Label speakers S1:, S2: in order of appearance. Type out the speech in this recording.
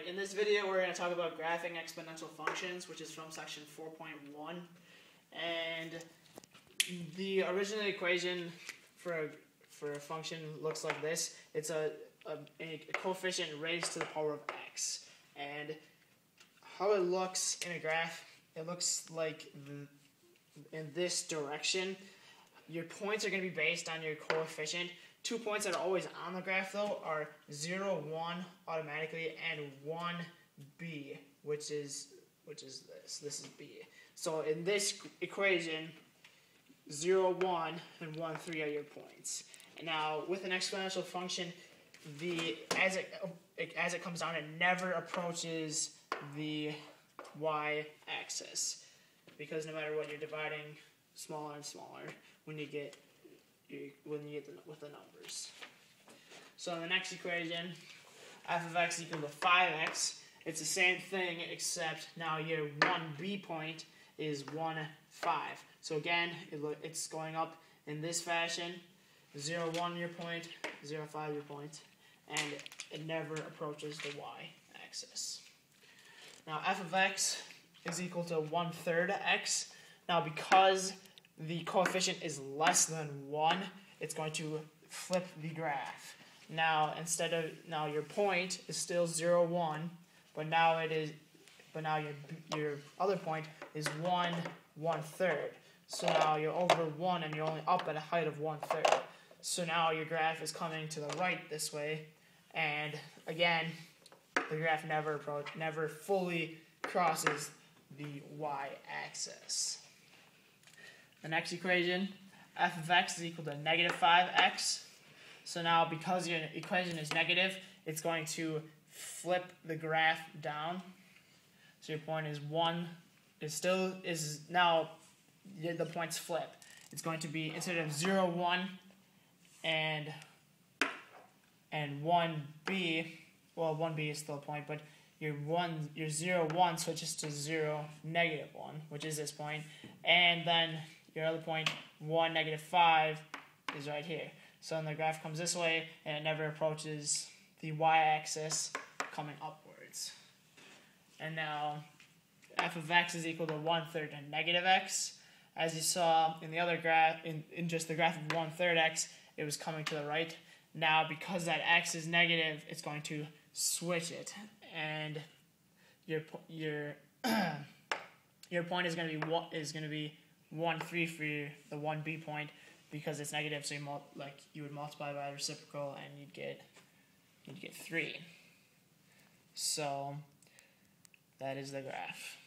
S1: Alright, in this video we're going to talk about graphing exponential functions, which is from section 4.1. And the original equation for a function looks like this. It's a coefficient raised to the power of x. And how it looks in a graph, it looks like in this direction. Your points are going to be based on your coefficient. 2 points that are always on the graph, though, are 0, 1 automatically, and 1, b, which is this. This is b. So in this equation, 0, 1, and 1, 3 are your points. And now, with an exponential function, as it comes down, it never approaches the y-axis, because no matter what, you're dividing smaller and smaller when you get with the numbers. So in the next equation, f of x equal to 5x. It's the same thing, except now your 1b point is 1, 5. So again, it's going up in this fashion. 0, 1 your point, 0, 5 your point, and it never approaches the y-axis. Now f of x is equal to 1/3 x. Now because the coefficient is less than 1, it's going to flip the graph. Now your point is still 0, 1, but now your other point is 1, 1/3. So now you're over 1 and you're only up at a height of 1/3. So now your graph is coming to the right this way, and again, the graph never fully crosses the y-axis. The next equation, f of x is equal to -5x. So now, because your equation is negative, it's going to flip the graph down. So your point is 1, now the points flip. It's going to be, instead of 0, 1 and 1b, well, 1b is still a point, but your 0, 1 switches to 0, -1, which is this point, and then your other point, 1, -5, is right here. So then the graph comes this way, and it never approaches the y-axis coming upwards. And now, f of x is equal to 1/3 and -x. As you saw in the other graph, in just the graph of 1/3 x, it was coming to the right. Now, because that x is negative, it's going to switch it, and your point is going to be 1, 3 for the 1b point, because it's negative. So you would multiply by the reciprocal, and you'd get 3. So that is the graph.